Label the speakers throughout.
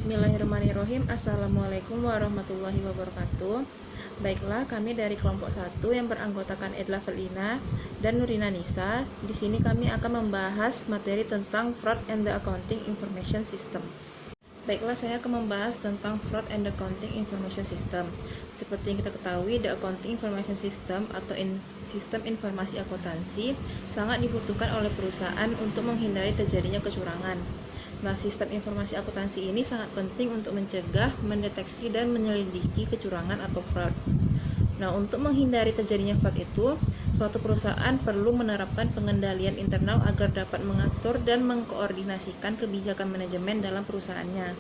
Speaker 1: Bismillahirrahmanirrahim. Assalamualaikum warahmatullahi wabarakatuh. Baiklah, kami dari kelompok 1 yang beranggotakan Edla Felina dan Nurina Nisa. Di sini kami akan membahas materi tentang Fraud and the Accounting Information System. Baiklah, saya akan membahas tentang Fraud and the Accounting Information System. Seperti yang kita ketahui, the Accounting Information System atau sistem informasi akuntansi sangat dibutuhkan oleh perusahaan untuk menghindari terjadinya kecurangan. Nah, sistem informasi akuntansi ini sangat penting untuk mencegah, mendeteksi, dan menyelidiki kecurangan atau fraud. Nah, untuk menghindari terjadinya fraud itu, suatu perusahaan perlu menerapkan pengendalian internal agar dapat mengatur dan mengkoordinasikan kebijakan manajemen dalam perusahaannya.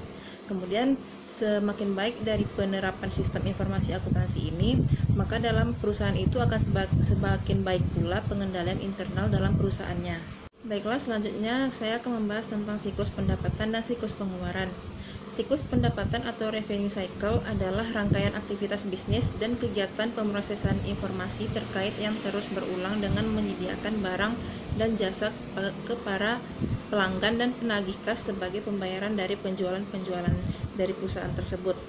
Speaker 1: Kemudian, semakin baik dari penerapan sistem informasi akuntansi ini, maka dalam perusahaan itu akan semakin baik pula pengendalian internal dalam perusahaannya. Baiklah, selanjutnya saya akan membahas tentang siklus pendapatan dan siklus pengeluaran. Siklus pendapatan atau revenue cycle adalah rangkaian aktivitas bisnis dan kegiatan pemrosesan informasi terkait yang terus berulang dengan menyediakan barang dan jasa ke para pelanggan dan penagih kas sebagai pembayaran dari penjualan-penjualan dari perusahaan tersebut.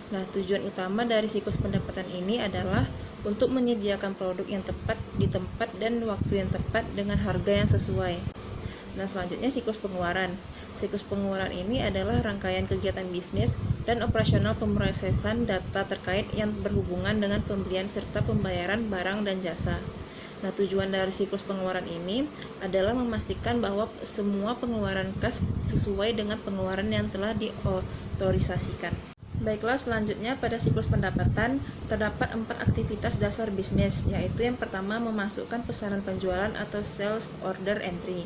Speaker 1: Nah, tujuan utama dari siklus pendapatan ini adalah untuk menyediakan produk yang tepat di tempat dan waktu yang tepat dengan harga yang sesuai. Nah, selanjutnya siklus pengeluaran. Siklus pengeluaran ini adalah rangkaian kegiatan bisnis dan operasional pemrosesan data terkait yang berhubungan dengan pembelian serta pembayaran barang dan jasa. Nah, tujuan dari siklus pengeluaran ini adalah memastikan bahwa semua pengeluaran kas sesuai dengan pengeluaran yang telah diotorisasikan. Baiklah, selanjutnya pada siklus pendapatan terdapat 4 aktivitas dasar bisnis, yaitu yang pertama memasukkan pesanan penjualan atau sales order entry,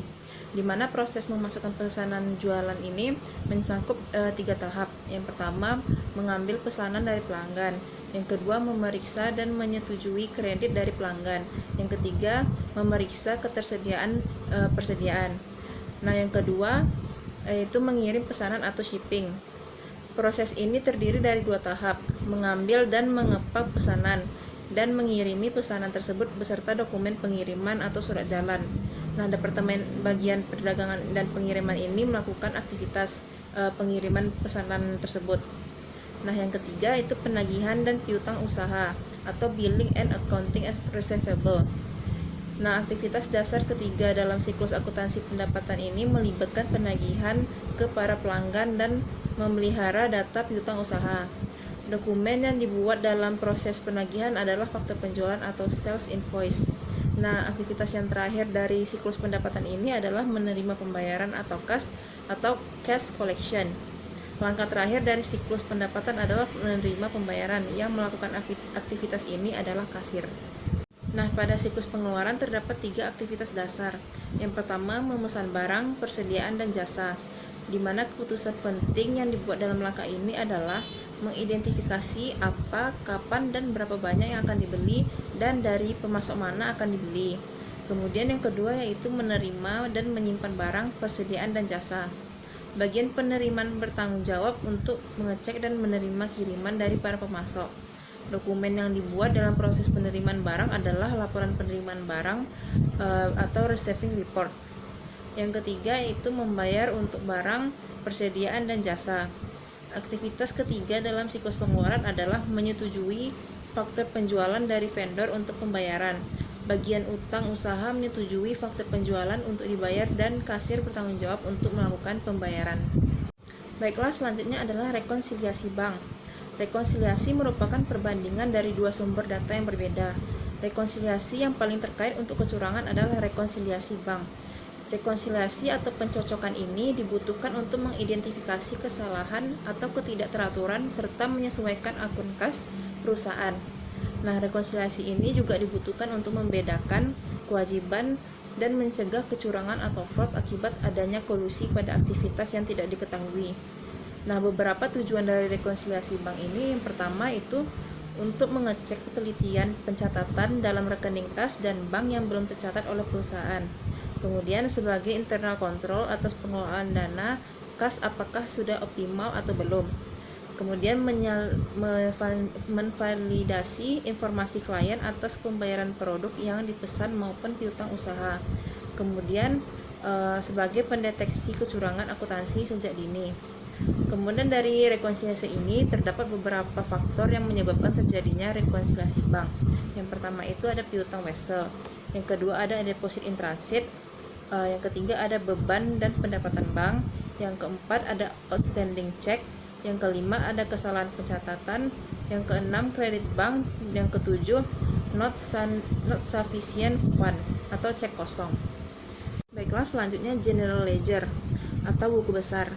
Speaker 1: di mana proses memasukkan pesanan jualan ini mencakup 3 tahap. Yang pertama, mengambil pesanan dari pelanggan. Yang kedua, memeriksa dan menyetujui kredit dari pelanggan. Yang ketiga, memeriksa ketersediaan persediaan. Nah, yang kedua yaitu mengirim pesanan atau shipping. Proses ini terdiri dari 2 tahap, mengambil dan mengepak pesanan, dan mengirimi pesanan tersebut beserta dokumen pengiriman atau surat jalan. Nah, Departemen Bagian Perdagangan dan Pengiriman ini melakukan aktivitas pengiriman pesanan tersebut. Nah, yang ketiga itu penagihan dan piutang usaha atau billing and accounting receivable. Nah, aktivitas dasar ketiga dalam siklus akuntansi pendapatan ini melibatkan penagihan ke para pelanggan dan memelihara data piutang usaha. Dokumen yang dibuat dalam proses penagihan adalah faktur penjualan atau sales invoice. Nah, aktivitas yang terakhir dari siklus pendapatan ini adalah menerima pembayaran atau cash collection. Langkah terakhir dari siklus pendapatan adalah menerima pembayaran. Yang melakukan aktivitas ini adalah kasir. Nah, pada siklus pengeluaran terdapat 3 aktivitas dasar. Yang pertama, memesan barang, persediaan, dan jasa, di mana keputusan penting yang dibuat dalam langkah ini adalah mengidentifikasi apa, kapan, dan berapa banyak yang akan dibeli dan dari pemasok mana akan dibeli. Kemudian yang kedua yaitu menerima dan menyimpan barang, persediaan, dan jasa. Bagian penerimaan bertanggung jawab untuk mengecek dan menerima kiriman dari para pemasok. Dokumen yang dibuat dalam proses penerimaan barang adalah laporan penerimaan barang atau receiving report. Yang ketiga yaitu membayar untuk barang, persediaan, dan jasa. Aktivitas ketiga dalam siklus pengeluaran adalah menyetujui faktur penjualan dari vendor untuk pembayaran. Bagian utang usaha menyetujui faktur penjualan untuk dibayar dan kasir bertanggung jawab untuk melakukan pembayaran. Baiklah, selanjutnya adalah rekonsiliasi bank. Rekonsiliasi merupakan perbandingan dari 2 sumber data yang berbeda. Rekonsiliasi yang paling terkait untuk kecurangan adalah rekonsiliasi bank. Rekonsiliasi atau pencocokan ini dibutuhkan untuk mengidentifikasi kesalahan atau ketidakteraturan serta menyesuaikan akun kas perusahaan. Nah, rekonsiliasi ini juga dibutuhkan untuk membedakan kewajiban dan mencegah kecurangan atau fraud akibat adanya kolusi pada aktivitas yang tidak diketahui. Nah, beberapa tujuan dari rekonsiliasi bank ini, yang pertama itu untuk mengecek ketelitian pencatatan dalam rekening kas dan bank yang belum tercatat oleh perusahaan. Kemudian sebagai internal control atas pengelolaan dana kas apakah sudah optimal atau belum. Kemudian menvalidasi informasi klien atas pembayaran produk yang dipesan maupun piutang usaha. Kemudian sebagai pendeteksi kecurangan akuntansi sejak dini. Kemudian dari rekonsiliasi ini terdapat beberapa faktor yang menyebabkan terjadinya rekonsiliasi bank. Yang pertama itu ada piutang wesel, yang kedua ada deposit in transit, yang ketiga ada beban dan pendapatan bank, yang keempat ada outstanding check, yang kelima ada kesalahan pencatatan, yang keenam kredit bank, yang ketujuh not sufficient fund atau cek kosong. Baiklah, selanjutnya general ledger atau buku besar.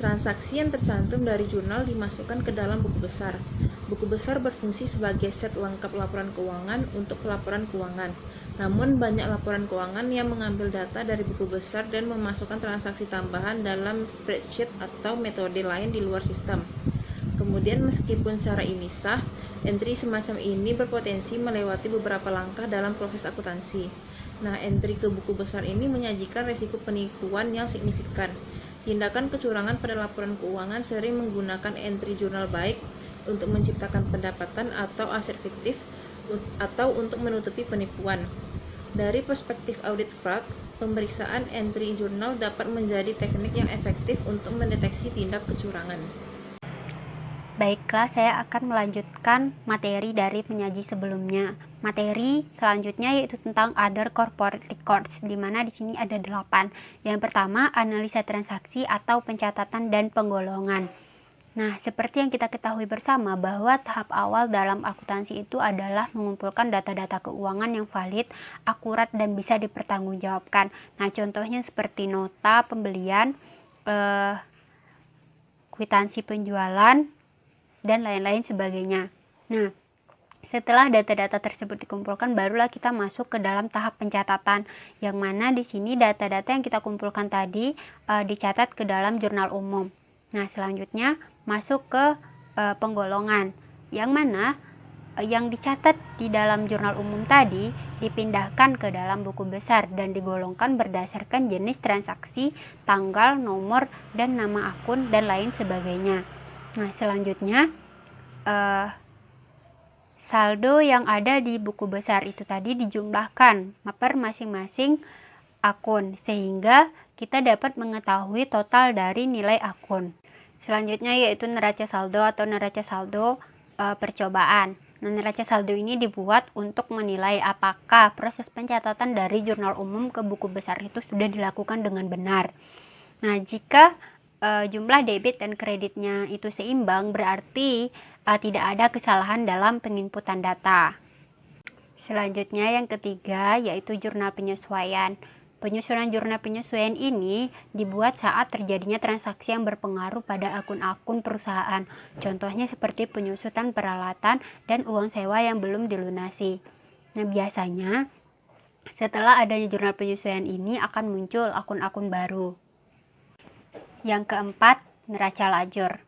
Speaker 1: Transaksi yang tercantum dari jurnal dimasukkan ke dalam buku besar. Buku besar berfungsi sebagai set lengkap laporan keuangan untuk laporan keuangan. Namun, banyak laporan keuangan yang mengambil data dari buku besar dan memasukkan transaksi tambahan dalam spreadsheet atau metode lain di luar sistem. Kemudian, meskipun cara ini sah, entry semacam ini berpotensi melewati beberapa langkah dalam proses akuntansi. Nah, entry ke buku besar ini menyajikan risiko penipuan yang signifikan. Tindakan kecurangan pada laporan keuangan sering menggunakan entry jurnal baik untuk menciptakan pendapatan atau aset fiktif atau untuk menutupi penipuan. Dari perspektif audit fraud, pemeriksaan entry jurnal dapat menjadi teknik yang efektif untuk mendeteksi tindak kecurangan.
Speaker 2: Baiklah, saya akan melanjutkan materi dari penyaji sebelumnya. Materi selanjutnya yaitu tentang other corporate records, di mana di sini ada 8. Yang pertama, analisa transaksi atau pencatatan dan penggolongan. Nah, seperti yang kita ketahui bersama bahwa tahap awal dalam akuntansi itu adalah mengumpulkan data-data keuangan yang valid, akurat, dan bisa dipertanggungjawabkan. Nah, contohnya seperti nota pembelian, kwitansi penjualan, dan lain-lain sebagainya. Nah, setelah data-data tersebut dikumpulkan, barulah kita masuk ke dalam tahap pencatatan, yang mana di sini data-data yang kita kumpulkan tadi dicatat ke dalam jurnal umum. Nah, selanjutnya masuk ke penggolongan, yang mana yang dicatat di dalam jurnal umum tadi dipindahkan ke dalam buku besar dan digolongkan berdasarkan jenis transaksi, tanggal, nomor, dan nama akun, dan lain sebagainya. Nah, selanjutnya saldo yang ada di buku besar itu tadi dijumlahkan per masing-masing akun sehingga kita dapat mengetahui total dari nilai akun. Selanjutnya yaitu neraca saldo atau neraca saldo percobaan. Nah, neraca saldo ini dibuat untuk menilai apakah proses pencatatan dari jurnal umum ke buku besar itu sudah dilakukan dengan benar. Nah, jika jumlah debit dan kreditnya itu seimbang, berarti tidak ada kesalahan dalam penginputan data. Selanjutnya yang ketiga yaitu jurnal penyesuaian. Penyusunan jurnal penyesuaian ini dibuat saat terjadinya transaksi yang berpengaruh pada akun-akun perusahaan. Contohnya seperti penyusutan peralatan dan uang sewa yang belum dilunasi. Nah, biasanya setelah adanya jurnal penyesuaian ini akan muncul akun-akun baru. Yang keempat, neraca lajur.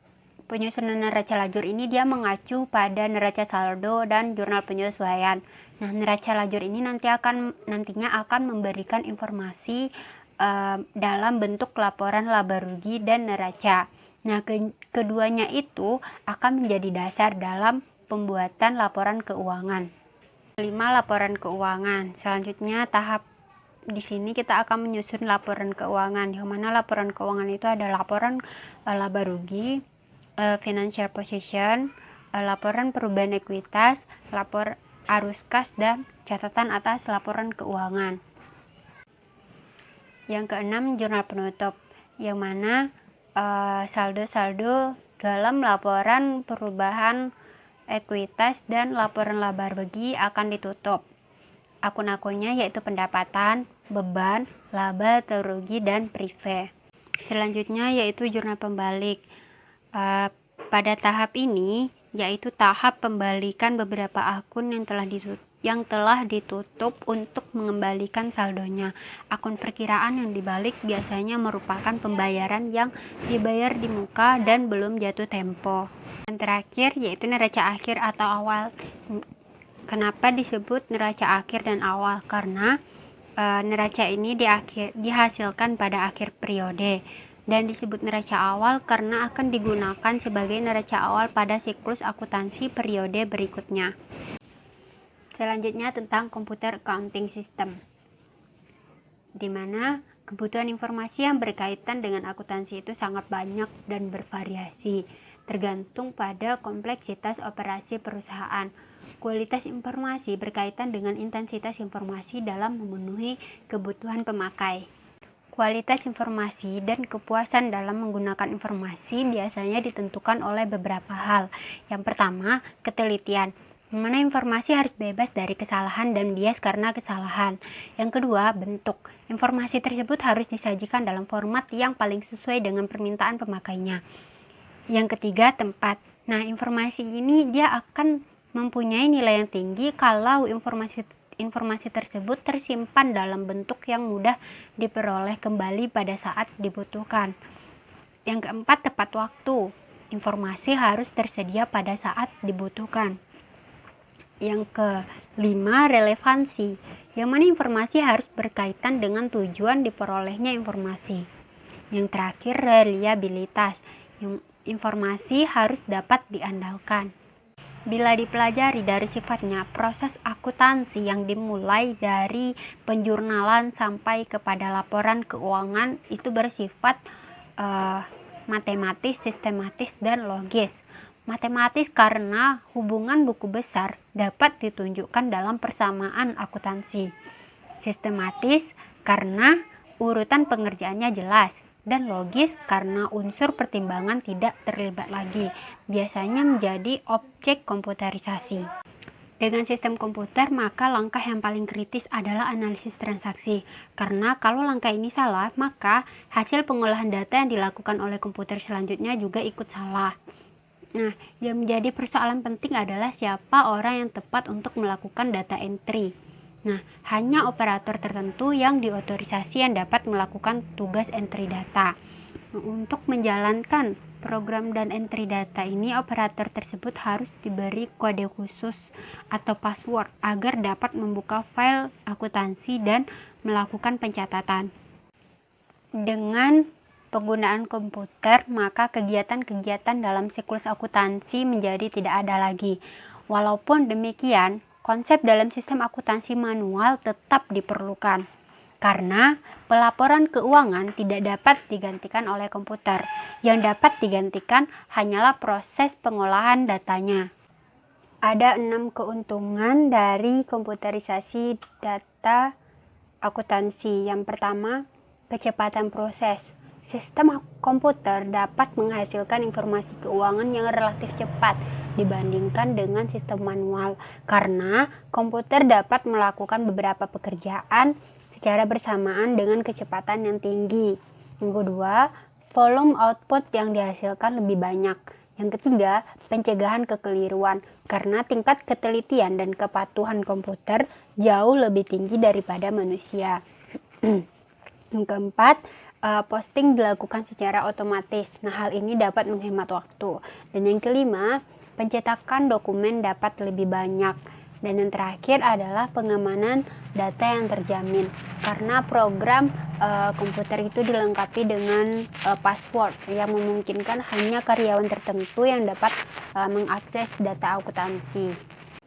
Speaker 2: Penyusunan neraca lajur ini dia mengacu pada neraca saldo dan jurnal penyesuaian. Nah, neraca lajur ini nantinya akan memberikan informasi dalam bentuk laporan laba rugi dan neraca. Nah, keduanya itu akan menjadi dasar dalam pembuatan laporan keuangan. 5. Laporan keuangan. Selanjutnya tahap di sini kita akan menyusun laporan keuangan, yang mana laporan keuangan itu ada laporan laba rugi, financial position, laporan perubahan ekuitas, lapor arus kas, dan catatan atas laporan keuangan. Yang keenam, jurnal penutup, yang mana saldo-saldo dalam laporan perubahan ekuitas dan laporan laba rugi akan ditutup. Akun-akunnya yaitu pendapatan, beban, laba, rugi, dan prive. Selanjutnya yaitu jurnal pembalik. Pada tahap ini yaitu tahap pembalikan beberapa akun yang telah ditutup untuk mengembalikan saldonya. Akun perkiraan yang dibalik biasanya merupakan pembayaran yang dibayar di muka dan belum jatuh tempo. Yang terakhir yaitu neraca akhir atau awal. Kenapa disebut neraca akhir dan awal? Karena neraca ini dihasilkan pada akhir periode, dan disebut neraca awal karena akan digunakan sebagai neraca awal pada siklus akuntansi periode berikutnya. Selanjutnya tentang computer accounting system, di mana Kebutuhan informasi yang berkaitan dengan akuntansi itu sangat banyak dan bervariasi, tergantung pada kompleksitas operasi perusahaan. Kualitas informasi berkaitan dengan intensitas informasi dalam memenuhi kebutuhan pemakai. Kualitas informasi dan kepuasan dalam menggunakan informasi biasanya ditentukan oleh beberapa hal. Yang pertama, ketelitian. Mana informasi harus bebas dari kesalahan dan bias karena kesalahan. Yang kedua, bentuk. Informasi tersebut harus disajikan dalam format yang paling sesuai dengan permintaan pemakainya. Yang ketiga, tempat. Nah, informasi ini dia akan mempunyai nilai yang tinggi kalau informasi tersebut tersimpan dalam bentuk yang mudah diperoleh kembali pada saat dibutuhkan. Yang keempat, tepat waktu. Informasi harus tersedia pada saat dibutuhkan. Yang kelima, relevansi. Yang mana informasi harus berkaitan dengan tujuan diperolehnya informasi. Yang terakhir, reliabilitas. Informasi harus dapat diandalkan. Bila dipelajari dari sifatnya, proses akuntansi yang dimulai dari penjurnalan sampai kepada laporan keuangan itu bersifat matematis, sistematis, dan logis. Matematis karena hubungan buku besar dapat ditunjukkan dalam persamaan akuntansi. Sistematis karena urutan pengerjaannya jelas. Dan logis karena unsur pertimbangan tidak terlibat lagi, biasanya menjadi objek komputerisasi. Dengan sistem komputer, maka langkah yang paling kritis adalah analisis transaksi. Karena kalau langkah ini salah, maka hasil pengolahan data yang dilakukan oleh komputer selanjutnya juga ikut salah. Nah, yang menjadi persoalan penting adalah siapa orang yang tepat untuk melakukan data entry. Nah, hanya operator tertentu yang diotorisasi yang dapat melakukan tugas entry data. Untuk menjalankan program dan entry data ini, operator tersebut harus diberi kode khusus atau password agar dapat membuka file akuntansi dan melakukan pencatatan. Dengan penggunaan komputer, maka kegiatan-kegiatan dalam siklus akuntansi menjadi tidak ada lagi. Walaupun demikian, konsep dalam sistem akuntansi manual tetap diperlukan. Karena pelaporan keuangan tidak dapat digantikan oleh komputer. Yang dapat digantikan hanyalah proses pengolahan datanya. Ada 6 keuntungan dari komputerisasi data akuntansi. Yang pertama, kecepatan proses. Sistem komputer dapat menghasilkan informasi keuangan yang relatif cepat dibandingkan dengan sistem manual karena komputer dapat melakukan beberapa pekerjaan secara bersamaan dengan kecepatan yang tinggi. Yang kedua, volume output yang dihasilkan lebih banyak. Yang ketiga, pencegahan kekeliruan karena tingkat ketelitian dan kepatuhan komputer jauh lebih tinggi daripada manusia. Yang keempat, posting dilakukan secara otomatis. Nah, hal ini dapat menghemat waktu. Dan yang kelima, pencetakan dokumen dapat lebih banyak. Dan yang terakhir adalah pengamanan data yang terjamin. Karena program komputer itu dilengkapi dengan password yang memungkinkan hanya karyawan tertentu yang dapat mengakses data akuntansi.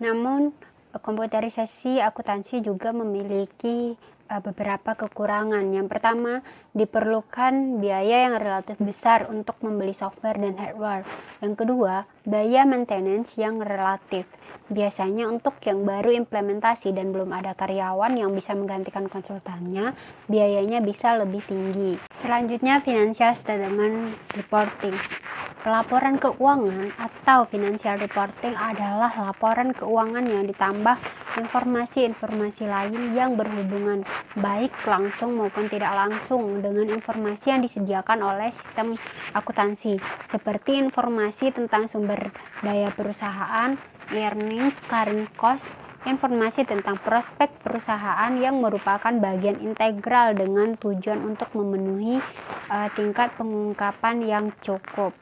Speaker 2: Namun, komputerisasi akuntansi juga memiliki beberapa kekurangan. Yang pertama, diperlukan biaya yang relatif besar untuk membeli software dan hardware. Yang kedua, biaya maintenance yang relatif. Biasanya untuk yang baru implementasi dan belum ada karyawan yang bisa menggantikan konsultannya, biayanya bisa lebih tinggi. Selanjutnya, financial statement reporting. Laporan keuangan atau financial reporting adalah laporan keuangan yang ditambah informasi-informasi lain yang berhubungan, baik langsung maupun tidak langsung, dengan informasi yang disediakan oleh sistem akuntansi, seperti informasi tentang sumber daya perusahaan, earnings, current cost, informasi tentang prospek perusahaan yang merupakan bagian integral dengan tujuan untuk memenuhi tingkat pengungkapan yang cukup.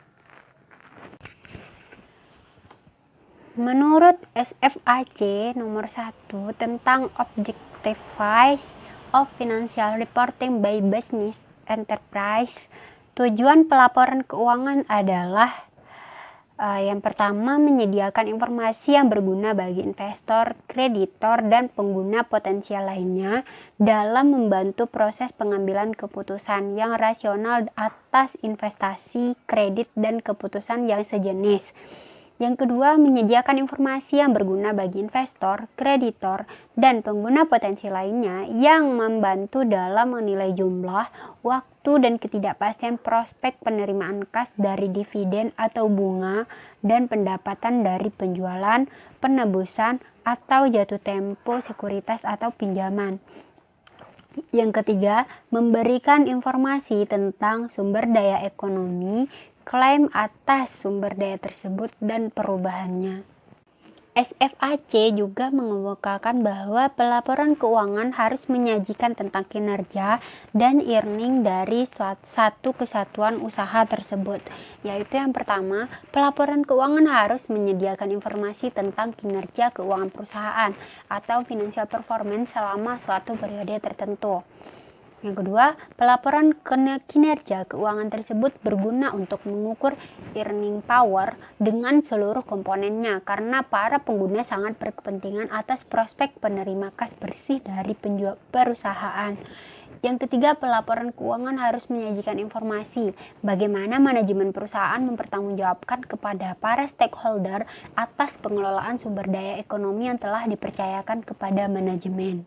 Speaker 2: Menurut SFAC nomor 1 tentang Objectives of Financial Reporting by Business Enterprise, tujuan pelaporan keuangan adalah Yang pertama, menyediakan informasi yang berguna bagi investor, kreditor, dan pengguna potensial lainnya dalam membantu proses pengambilan keputusan yang rasional atas investasi, kredit, dan keputusan yang sejenis. Yang kedua, menyediakan informasi yang berguna bagi investor, kreditor, dan pengguna potensi lainnya yang membantu dalam menilai jumlah, waktu, dan ketidakpastian prospek penerimaan kas dari dividen atau bunga dan pendapatan dari penjualan, penebusan, atau jatuh tempo sekuritas atau pinjaman. Yang ketiga, memberikan informasi tentang sumber daya ekonomi, klaim atas sumber daya tersebut, dan perubahannya. SFAC juga mengemukakan bahwa pelaporan keuangan harus menyajikan tentang kinerja dan earning dari satu kesatuan usaha tersebut, yaitu yang pertama, pelaporan keuangan harus menyediakan informasi tentang kinerja keuangan perusahaan atau financial performance selama suatu periode tertentu. Yang kedua, pelaporan kinerja keuangan tersebut berguna untuk mengukur earning power dengan seluruh komponennya karena para pengguna sangat berkepentingan atas prospek penerima kas bersih dari perusahaan. Yang ketiga, pelaporan keuangan harus menyajikan informasi bagaimana manajemen perusahaan mempertanggungjawabkan kepada para stakeholder atas pengelolaan sumber daya ekonomi yang telah dipercayakan kepada manajemen.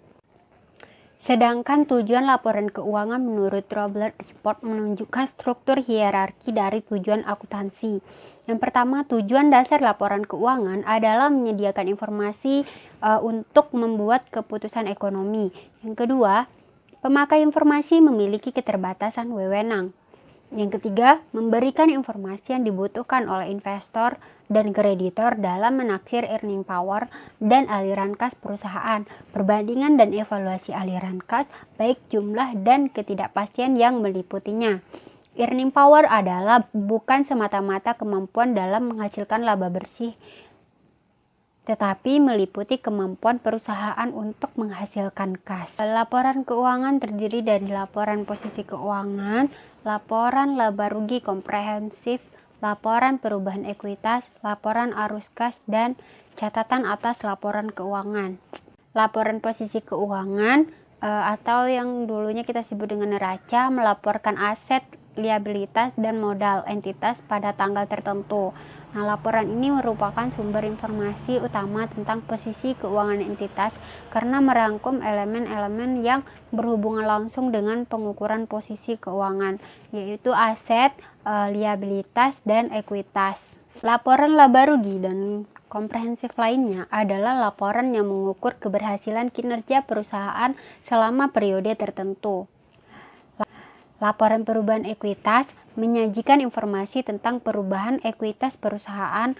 Speaker 2: Sedangkan tujuan laporan keuangan menurut Robler Report menunjukkan struktur hierarki dari tujuan akuntansi. Yang pertama, tujuan dasar laporan keuangan adalah menyediakan informasi untuk membuat keputusan ekonomi. Yang kedua, pemakai informasi memiliki keterbatasan wewenang. Yang ketiga, memberikan informasi yang dibutuhkan oleh investor dan kreditor dalam menaksir earning power dan aliran kas perusahaan, perbandingan dan evaluasi aliran kas, baik jumlah dan ketidakpastian yang meliputinya. Earning power adalah bukan semata-mata kemampuan dalam menghasilkan laba bersih, tetapi meliputi kemampuan perusahaan untuk menghasilkan kas. Laporan keuangan terdiri dari laporan posisi keuangan, laporan laba rugi komprehensif, laporan perubahan ekuitas, laporan arus kas, dan catatan atas laporan keuangan. Laporan posisi keuangan atau yang dulunya kita sebut dengan neraca melaporkan aset, liabilitas, dan modal entitas pada tanggal tertentu. Nah, laporan ini merupakan sumber informasi utama tentang posisi keuangan entitas karena merangkum elemen-elemen yang berhubungan langsung dengan pengukuran posisi keuangan, yaitu aset, liabilitas, dan ekuitas. Laporan laba rugi dan komprehensif lainnya adalah laporan yang mengukur keberhasilan kinerja perusahaan selama periode tertentu. Laporan perubahan ekuitas menyajikan informasi tentang perubahan ekuitas perusahaan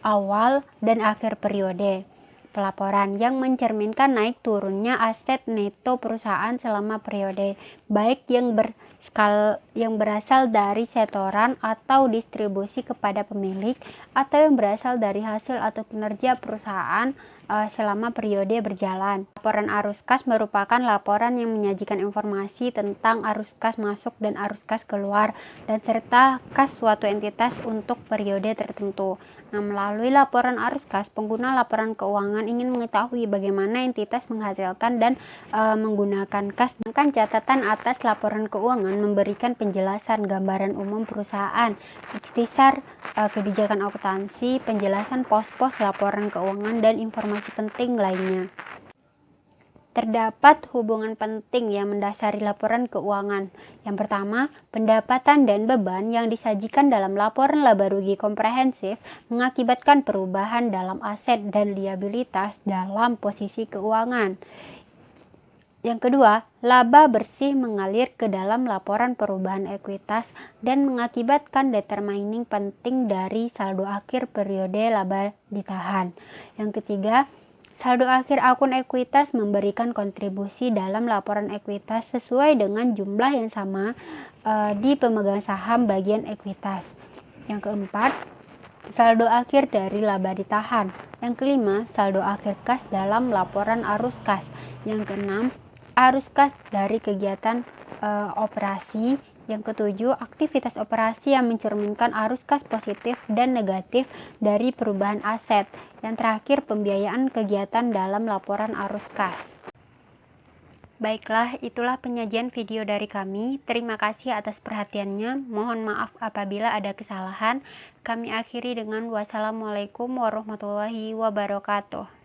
Speaker 2: awal dan akhir periode. Pelaporan yang mencerminkan naik turunnya aset neto perusahaan selama periode, baik yang berasal dari setoran atau distribusi kepada pemilik, atau yang berasal dari hasil atau kinerja perusahaan selama periode berjalan. Laporan arus kas merupakan laporan yang menyajikan informasi tentang arus kas masuk dan arus kas keluar dan serta kas suatu entitas untuk periode tertentu. Nah, melalui laporan arus kas, pengguna laporan keuangan ingin mengetahui bagaimana entitas menghasilkan dan menggunakan kas. Sedangkan catatan atas laporan keuangan memberikan penjelasan gambaran umum perusahaan, ikhtisar kebijakan akuntansi, penjelasan pos-pos laporan keuangan, dan informasi penting lainnya. Terdapat hubungan penting yang mendasari laporan keuangan. Yang pertama, pendapatan dan beban yang disajikan dalam laporan laba rugi komprehensif mengakibatkan perubahan dalam aset dan liabilitas dalam posisi keuangan. Yang kedua, laba bersih mengalir ke dalam laporan perubahan ekuitas dan mengakibatkan determining penting dari saldo akhir periode laba ditahan. Yang ketiga, saldo akhir akun ekuitas memberikan kontribusi dalam laporan ekuitas sesuai dengan jumlah yang sama di pemegang saham bagian ekuitas. Yang keempat, saldo akhir dari laba ditahan. Yang kelima, saldo akhir kas dalam laporan arus kas. Yang keenam, arus kas dari kegiatan operasi. Yang ketujuh, aktivitas operasi yang mencerminkan arus kas positif dan negatif dari perubahan aset. Yang terakhir, pembiayaan kegiatan dalam laporan arus kas. Baiklah, itulah penyajian video dari kami. Terima kasih atas perhatiannya. Mohon maaf apabila ada kesalahan. Kami akhiri dengan wassalamualaikum warahmatullahi wabarakatuh.